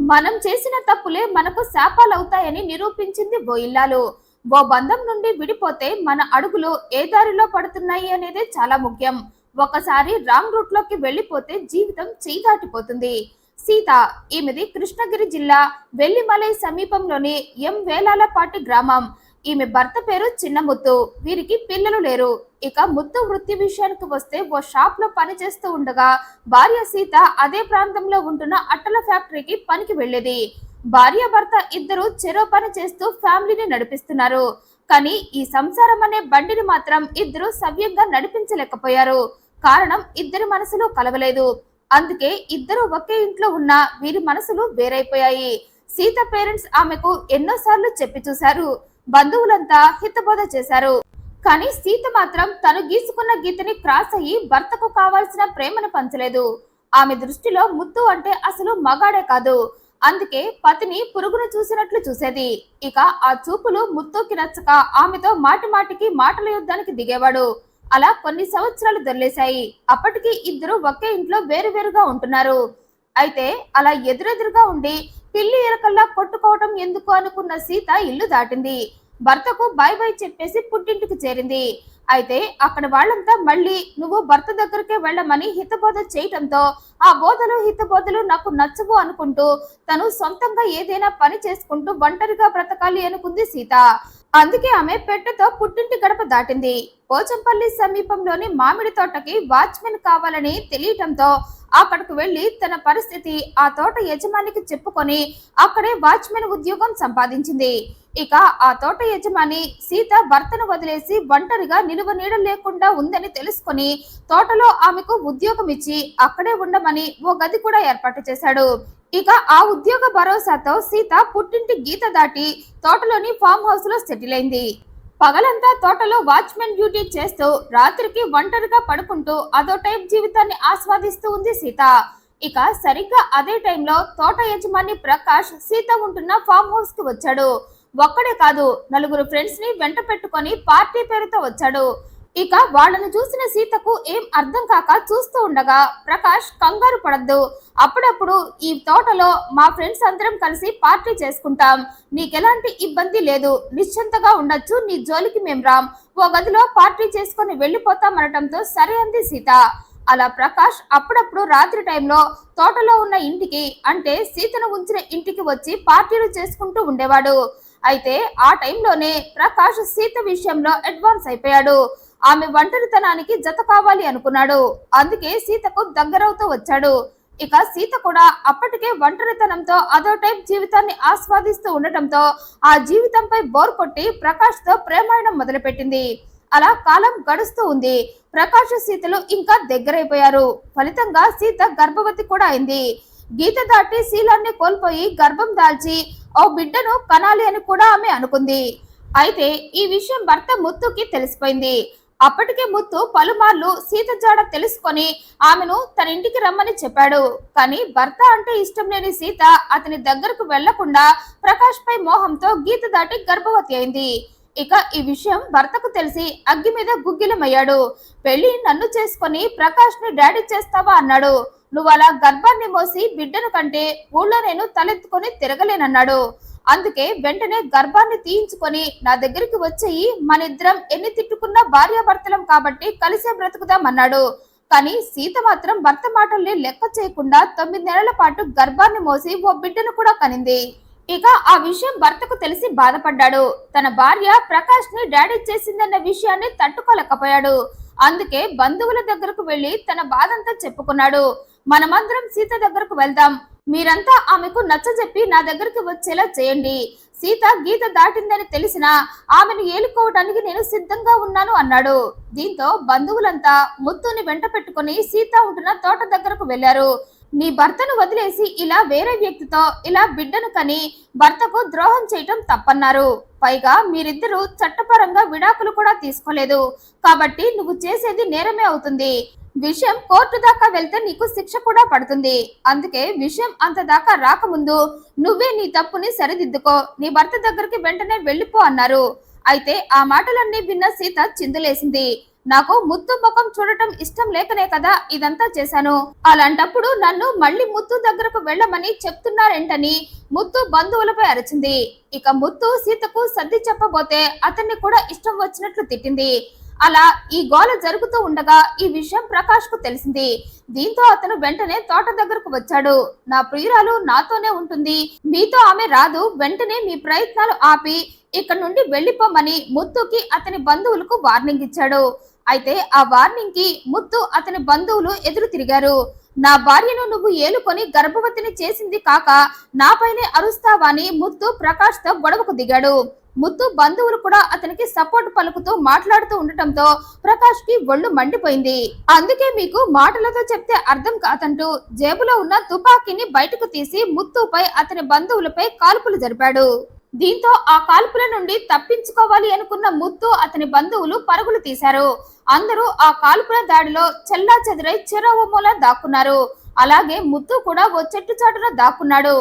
మనం చేసిన తప్పులే మనకు శాపాలవుతాయని నిరూపించింది ఓ ఇల్లాలు. ఓ బంధం నుండి విడిపోతే మన అడుగులు ఏ దారిలో పడుతున్నాయి అనేది చాలా ముఖ్యం. ఒకసారి రాంగ్ రూట్ లోకి వెళ్లిపోతే జీవితం చేయి దాటిపోతుంది. సీత, ఈమెది కృష్ణగిరి జిల్లా వెల్లిమలై సమీపంలోని ఎం వేలాలపాటి గ్రామం. ఈమె భర్త పేరు చిన్నముత్తు. వీరికి పిల్లలు లేరు. ఇక ముత్తు వృత్తి విషయానికి వస్తే ఓ షాప్ లో పని చేస్తూ ఉండగా భార్య సీత అదే ప్రాంతంలో ఉంటున్న అట్టల ఫ్యాక్టరీకి పనికి వెళ్లేది. భార్య భర్త ఇద్దరు చెరో పని చేస్తూ ఫ్యామిలీని నడిపిస్తున్నారు. కానీ ఈ సంసారం అనే బండిని మాత్రం ఇద్దరు సవ్యంగా నడిపించలేకపోయారు. కారణం ఇద్దరి మనసులు కలవలేదు. అందుకే ఇద్దరు ఒకే ఇంట్లో ఉన్న వీరి మనసులు వేరైపోయాయి. సీత పేరెంట్స్ ఆమెకు ఎన్నోసార్లు చెప్పి చూశారు. బంధువులంతా హితబోధ చేశారు. కానీ సీత మాత్రం తను గీసుకున్న గీతని క్రాస్ అయ్యి భర్తకు కావాల్సిన ప్రేమను పంచలేదు. ఆమె దృష్టిలో ముత్తు అంటే అసలు మగాడే కాదు. అందుకే పతిని పురుగును చూసినట్లు చూసేది. ఇక ఆ చూపులు ముత్తుకి నచ్చక ఆమెతో మాటి మాటికి మాటల యుద్ధానికి దిగేవాడు. అలా కొన్ని సంవత్సరాలు దొర్లేశాయి. అప్పటికి ఇద్దరు ఒకే ఇంట్లో వేరువేరుగా ఉంటున్నారు. అయితే అలా ఎదురెదురుగా ఉండి పిల్లి ఎలకల్లా కొట్టుకోవటం ఎందుకు అనుకున్న సీత ఇల్లు దాటింది. భర్తకు బై బై చెప్పేసి పుట్టింటికి చేరింది. అయితే అక్కడ వాళ్ళంతా మళ్ళీ నువ్వు భర్త దగ్గరికే వెళ్ళమని హితబోధ చేయటంతో ఆ బోధలు హితబోధలు నాకు నచ్చవు అనుకుంటూ తను సొంతంగా ఏదైనా పని చేసుకుంటూ ఒంటరిగా బ్రతకాలి అనుకుంది సీత. అందుకే ఆమె పెట్టెతో పుట్టింటి గడప దాటింది. పోచంపల్లి సమీపంలోని మామిడి తోటకి వాచ్మెన్ కావాలని తెలియటంతో అక్కడికి వెళ్లి తన పరిస్థితి ఆ తోట యజమానికి చెప్పుకొని అక్కడే వాచ్మెన్ ఉద్యోగం సంపాదించింది. ఇక ఆ తోట యజమాని సీత భర్తను వదిలేసి ఒంటరిగా నిలువ నీడ లేకుండా ఉందని తెలుసుకొని తోటలో ఆమెకు ఉద్యోగం ఇచ్చి అక్కడే ఉండమని ఓ గది కూడా ఏర్పాటు చేశాడు. ఇక ఆ ఉద్యోగ భరోసాతో సీత పుట్టింటి గీత దాటి తోటలోని ఫామ్ హౌస్ లో సెటిల్ అయింది. పగలంతా తోటలో వాచ్మెన్ డ్యూటీ చేస్తూ రాత్రికి ఒంటరిగా పడుకుంటూ అదో టైప్ జీవితాన్ని ఆస్వాదిస్తూ ఉంది సీత. ఇక సరిగ్గా అదే టైంలో తోట యజమాని ప్రకాష్ సీత ఉంటున్న ఫామ్ హౌస్ కి వచ్చాడు. ఒక్కడే కాదు, నలుగురు ఫ్రెండ్స్ ని వెంట పెట్టుకొని పార్టీ పేరుతో వచ్చాడు. ఇక వాళ్ళను చూసిన సీతకు ఏం అర్థం కాక చూస్తూ ఉండగా ప్రకాష్, కంగారు పడద్దు, అప్పుడప్పుడు ఈ తోటలో మా ఫ్రెండ్స్ అందరం కలిసి పార్టీ చేసుకుంటాం, నీకెలాంటి ఇబ్బంది లేదు, నిశ్చింతగా ఉండొచ్చు, నీ జోలికి మేం రాం, ఓ గదిలో పార్టీ చేసుకుని వెళ్ళిపోతాం అనటంతో సరే అంది సీత. అలా ప్రకాష్ అప్పుడప్పుడు రాత్రి టైంలో తోటలో ఉన్న ఇంటికి, అంటే సీతను ఉంచిన ఇంటికి వచ్చి పార్టీలు చేసుకుంటూ ఉండేవాడు. అయితే ఆ టైంలోనే ప్రకాష్ సీత విషయంలో అడ్వాన్స్ అయిపోయాడు. ఆమె ఒంటరితనానికి జత కావాలి అనుకున్నాడు. అందుకే సీతకు దగ్గరవుతూ వచ్చాడు. ఇక సీత కూడా అప్పటికే ఒంటరితనంతో అదో టైప్ జీవితాన్ని ఆస్వాదిస్తూ ఉండటంతో ఆ జీవితంపై బోర్ కొట్టి ప్రకాష్ తో ప్రేమాయణం మొదలుపెట్టింది. అలా కాలం గడుస్తూ ఉంది. ప్రకాష్ సీతలు ఇంకా దగ్గరైపోయారు. ఫలితంగా సీత గర్భవతి కూడా అయింది. గీత దాటి శీలాన్ని కోల్పోయి గర్భం దాల్చి ఓ బిడ్డను కనాలి అని కూడా ఆమె అనుకుంది. అయితే ఈ విషయం భర్త ముత్తుకి తెలిసిపోయింది. అప్పటికే ముత్తు పలుమార్లు సీత జాడ తెలుసుకొని ఆమెను తన ఇంటికి రమ్మని చెప్పాడు. కానీ భర్త అంటే ఇష్టం లేని సీత అతని దగ్గరకు వెళ్లకుండా ప్రకాష్ పై మోహంతో గీత దాటి గర్భవతి అయింది. ఇక ఈ విషయం భర్తకు తెలిసి అగ్గి మీద గుగ్గిలమయ్యాడు. పెళ్లి నన్ను చేసుకొని ప్రకాష్ ని డాడీ చేస్తావా అన్నాడు. నువ్వు అలా గర్భాన్ని మోసి బిడ్డను కంటే ఊళ్ళో నేను తలెత్తుకొని తిరగలేనన్నాడు. అందుకే వెంటనే గర్భాన్ని తీయించుకొని నా దగ్గరికి వచ్చేయి, మనిద్దరం ఎన్ని తిట్టుకున్నా భార్యాభర్తలం కాబట్టి కలిసే బ్రతుకుదాం అన్నాడు. కానీ సీత మాత్రం భర్త మాటల్ని లెక్క చేయకుండా 9 నెలల పాటు గర్భాన్ని మోసి ఓ బిడ్డను కూడా కనింది. ఇక ఆ విషయం భర్తకు తెలిసి బాధపడ్డాడు. తన భార్య ప్రకాష్ ని డాడీ చేసిందన్న విషయాన్ని తట్టుకోలేకపోయాడు. అందుకే బంధువుల దగ్గరకు వెళ్లి తన బాధంతా చెప్పుకున్నాడు. మనమందరం సీత దగ్గరకు వెళ్దాం, మీరంతా ఆమెకు నచ్చజెప్పి నా దగ్గరికి వచ్చేలా చేయండి. సీత గీత దాటిందని తెలిసినా ఆమెను ఏలుకోవడానికి నేను సిద్ధంగా ఉన్నాను అన్నాడు. దీంతో బంధువులంతా ముత్తుని వెంట పెట్టుకుని సీత ఉంటున్న తోట దగ్గరకు వెళ్లారు. నీ భర్తను వదిలేసి ఇలా వేరే వ్యక్తితో ఇలా బిడ్డను కని భర్తకు ద్రోహం చేయటం తప్పన్నారు. పైగా మీరిద్దరూ చట్టపరంగా విడాకులు కూడా తీసుకోలేదు కాబట్టి నువ్వు చేసేది నేరమే అవుతుంది. విషయం కోర్టు దాకా వెళ్తే నీకు శిక్ష కూడా పడుతుంది. అందుకే విషయం అంత దాకా రాకముందు నువ్వే నీ తప్పుని సరిదిద్దుకో, నీ భర్త దగ్గరికి వెంటనే వెళ్ళిపో అన్నారు. అయితే ఆ మాటలన్నీ విన్న సీత చిందులేసింది. నాకు ముత్తు ముఖం చూడటం ఇష్టం లేకనే కదా ఇదంతా చేశాను. అలాంటప్పుడు నన్ను మళ్ళీ ముత్తు దగ్గరకు వెళ్ళమని చెప్తున్నారేంటని ముత్తు బంధువులపై అరిచింది. ఇక ముత్తు సీతకు సర్ది చెప్పబోతే అతన్ని కూడా ఇష్టం వచ్చినట్లు తిట్టింది. అలా ఈ గోల జరుగుతూ ఉండగా ఈ విషయం ప్రకాష్ కు తెలిసింది. దీంతో అతను వెంటనే తోట దగ్గరకు వచ్చాడు. నా ప్రియురాలు నాతోనే ఉంటుంది, మీతో ఆమె రాదు, వెంటనే మీ ప్రయత్నాలు ఆపి ఇక్కడ నుండి వెళ్లిపోమని ముత్తుకి అతని బంధువులకు వార్నింగ్ ఇచ్చాడు. అయితే ఆ వార్నింగ్ కి ముత్తు అతని బంధువులు ఎదురు తిరిగారు. నా భార్యను నువ్వు ఏలుకొని గర్భవతిని చేసింది కాక నాపైనే అరుస్తావాని ముత్తు ప్రకాష్ తో గొడవకు దిగాడు. ముత్తు బంధువులు కూడా అతనికి సపోర్ట్ పలుకుతూ మాట్లాడుతూ ఉండటంతో ప్రకాష్ కి ఒళ్ళు మండిపోయింది. అందుకే మీకు మాటలతో చెప్తే అర్థం కాదంటూ జేబులో ఉన్న తుపాకీని బయటకు తీసి ముత్తుపై అతని బంధువులపై కాల్పులు జరిపాడు. దీంతో ఆ కాల్పుల నుండి తప్పించుకోవాలి అనుకున్న ముత్తు అతని బంధువులు పరుగులు తీశారు. అందరూ ఆ కాల్పుల దాడిలో చెల్లా చెదురై చెరవ మూల దాక్కున్నారు. అలాగే ముత్తు కూడా ఓ చెట్టు చాటున దాక్కున్నాడు.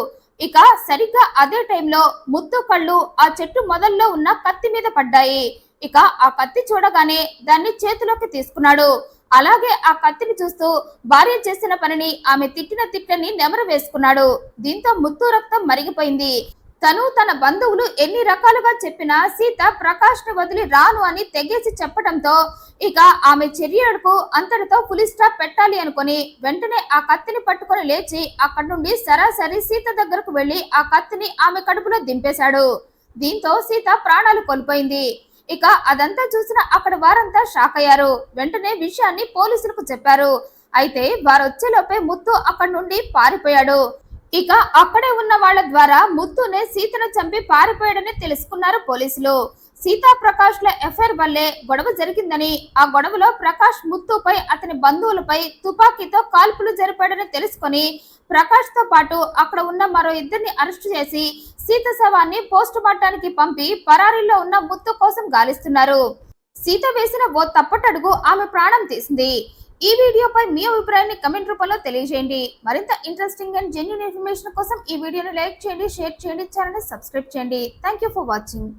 ఇక సరిగ్గా అదే టైంలో ముత్తు కళ్ళు ఆ చెట్టు మొదల్లో ఉన్న కత్తి మీద పడ్డాయి. ఇక ఆ కత్తి చూడగానే దాన్ని చేతిలోకి తీసుకున్నాడు. అలాగే ఆ కత్తిని చూస్తూ భార్య చేసిన పనిని, ఆమె తిట్టిన తిట్లని నెమరు వేసుకున్నాడు. దీంతో ముత్తు రక్తం మరిగిపోయింది. తను తన బంధువులు ఎన్ని రకాలుగా చెప్పినా సీత ప్రకాష్ ను వదిలి రాను అని తెగేసి చెప్పడంతో ఇక ఆమె చర్యలకు అంతటితో ఫుల్ స్టాప్ పెట్టాలి అనుకుని వెంటనే ఆ కత్తిని పట్టుకొని లేచి అక్కడి నుండి సరాసరి సీత దగ్గరకు వెళ్లి ఆ కత్తిని ఆమె కడుపులో దింపేశాడు. దీంతో సీత ప్రాణాలు కోల్పోయింది. ఇక అదంతా చూసిన అక్కడ వారంతా షాక్ అయ్యారు. వెంటనే విషయాన్ని పోలీసులకు చెప్పారు. అయితే వారొచ్చేలోపే ముత్తు అక్కడి నుండి పారిపోయాడు. ఇక అక్కడే ఉన్న వాళ్ళ ద్వారా ముత్తునే సీతను చంపి పారిపోయాడని తెలుసుకున్నారు పోలీసులు. సీతా ప్రకాష్ ల ఎఫ్ఐఆర్ వల్లే గొడవ జరిగిందని, ఆ గొడవలో ప్రకాష్ ముత్తుపై అతని బంధువులపై తుపాకీతో కాల్పులు జరిపాడని తెలుసుకొని ప్రకాష్ తో పాటు అక్కడ ఉన్న మరో ఇద్దరిని అరెస్టు చేసి సీత శవాన్ని పోస్ట్ మార్టానికి పంపి పరారీలో ఉన్న ముత్తు కోసం గాలిస్తున్నారు. సీత వేసిన ఓ తప్పటడుగు ఆమె ప్రాణం తీసింది. ఈ వీడియోపై మీ అభిప్రాయాన్ని కమెంట్ రూపంలో తెలియజేయండి. మరింత ఇంట్రెస్టింగ్ అండ్ జెన్యూన్ ఇన్ఫర్మేషన్ కోసం ఈ వీడియోని లైక్ చేయండి, షేర్ చేయండి, ఛానల్ ని సబ్స్క్రైబ్ చేయండి. Thank you for watching.